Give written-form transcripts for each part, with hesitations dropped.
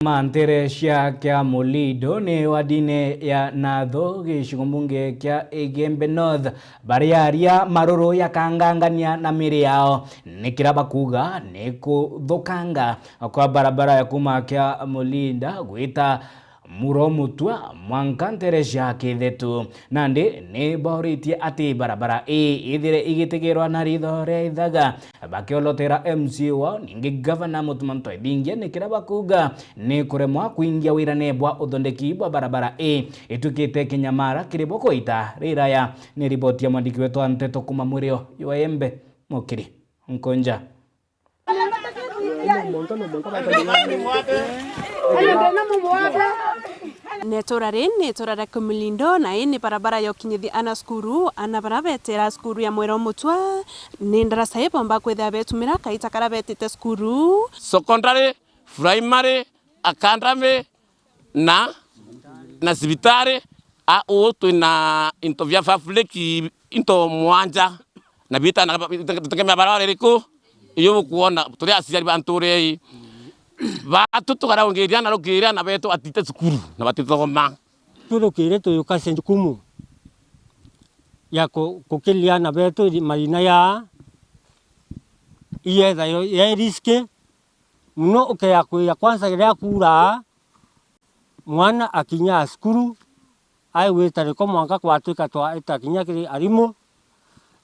Manteresha kya Mulido ni wadine ya Natho gicigo-mbunge kya Igembe North bariaria maruru ya kangangania na miri yao nikira bakuga ni kuthukanga kwa barabara ya kuma kya Mulinda gwita Muromutwa mwanka Nteresha Kithetu nandi ni bauritie ati barabara ithire igitigirwa na ritho ria ithaga bakiolotera MC wao ningi gavana Mutumanto Ibingia nikira bakuga ni kuremwa kuingia wira nebwa uthondeki bwa barabara itukite kinyamara kiribo koita riraya ni ripoti ya mwandiki wetu wa Nteto kuma Murio Yoembe Mukiri Nkonja. Netora Kumulindo na ini barabara ya kinyithi ana skuru ana barabetera skuru ya Muromutwa ni ndarasa yepo mbako itha betumira kaita karabetite skuru secondary primary academy na sibitari a oto na into vya fafleki into mwanja na bita na tukemya barabara riko iyo kuona turi asiari banture batutu karaongeria na rokiria na beto atite skuru na batithoma turukire tuyuka senjukumu ya kukilia na beto marina ya iye thayo ya riske muno ukaya kuya kwanza gira kura mwana akinya skuru ai wetare ko mwanga kwatuika twa itakinya kiri arimo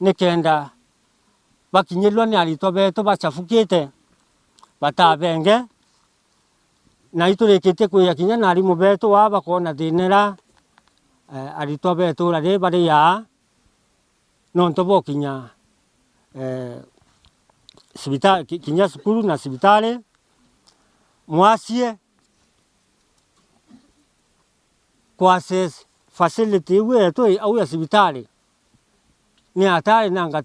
nikenda bakinyelwa ni alito beto bachafukite batabenge na iturekete kuya kinya na arimo beto waba kona dinera alito beto rare bare ya nonto bokinya sibita kinya skuru na sibitale mwasie kwa access facility wetu au ya sibitali ni hatari nanga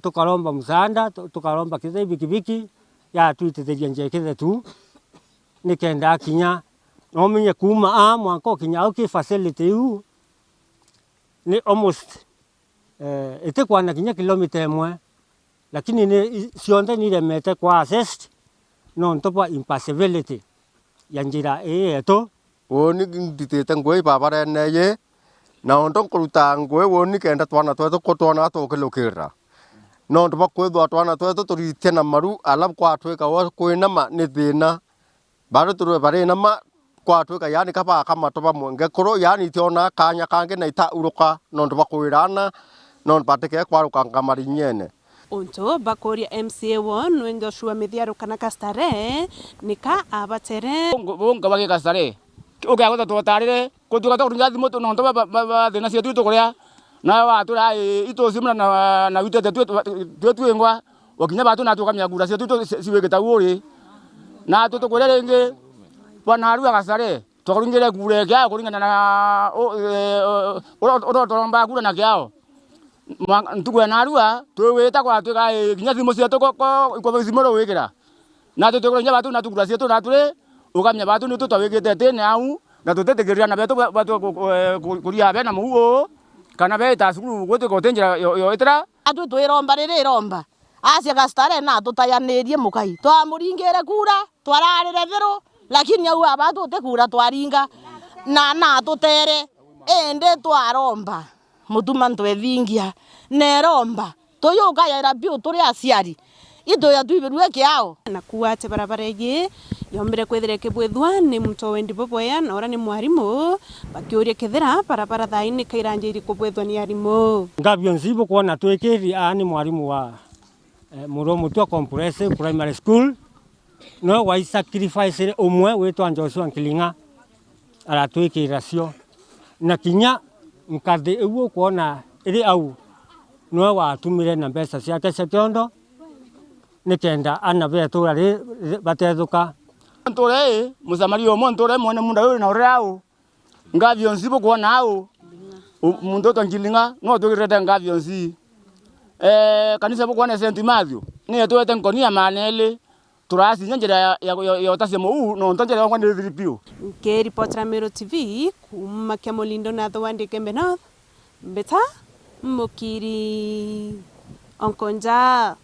tukaromba msaada tukaromba kize bikibiki ya tuitetheria njekethe tu nikenda kinya no menye kuma mwanko kinya au ki facility u ni almost itekwana kinya kilomita 1 lakini ni sionde ni remete kwa access no ntopa impassability ya njira eto woni nditete ngwe babara neye na ondo kuruta ngwe woni kenda twana twetu ko twana tukilukira no ndo bakwethwa twana twetu turite na maru alab kwa tweka wa kwina ma ni thina baro turu bare na ma kwa tweka yani kaba kama toba mwenge kuro yani tiona kanya kange na ita uruka no ndo bakwirana no bateke kwaruka ngamari nyene Unto bakoria MCA1 wengo shua mithiaru kana kastare nika abatere bonga bage kastare oka gota tutarire ko tuka turinga thimo to nonto ba thina cia tu kuria na watu ra ito simna na witete tu engwa wakinya batu na tukamya gura cia tu siwegeta wuri na tu kuria renge bwana aru kastare tukaringire gure kya kuringana na o toromba gura na kyao ntugo na arua twita kwa twika kinya thimo cia tuko ko simoro wikira na tutukunya batu na tugura cia tu na turi ukamya batu ni tutawikite tene au na tutetegeria na betu batu kuria be na muo kana be ta sukuru gwote ko tenjira yo itira atu twiromba riromba acia kastare na tutayanirie mukai twamuringire kura twararire thiru lakini au abatu tekura twaringa na tutere ende twaromba Mutumanto Ibingia neromba toyoka ya rabio turi aciari indo ya tuiberwe kiao na kuate barabara ye yombere kwethire kibwethwa ni mto wendi boboya na ora ni mwarimu bakiuria kethira barabara thaini kairanjiri kubwethwa ni arimu ngabio nzibo kuona twekeri ani mwarimu wa Muromutwa Comprehensive Primary School no wa sacrifice umwe wetwa Joshua Nkilinga ara twekira cio na kinya nkathe ewo kuona iri au no watumire na mbeca ciake cia kiondo nikenda ana betura ri batethuka ntore musamari omo ntore mone munda uri na urao ngavyo nsibo kuona au mundo tongilinga no tugirete ngavyo nsi kanisa bukwana St Matthew ni tuwete nkonia manele turasi njira ya utasemo no ntonjera kwa ni vilipio ke reporter Mero TV kuma kya Mulindo na Thwandi Igembe North Beta Mukiri Onkonja.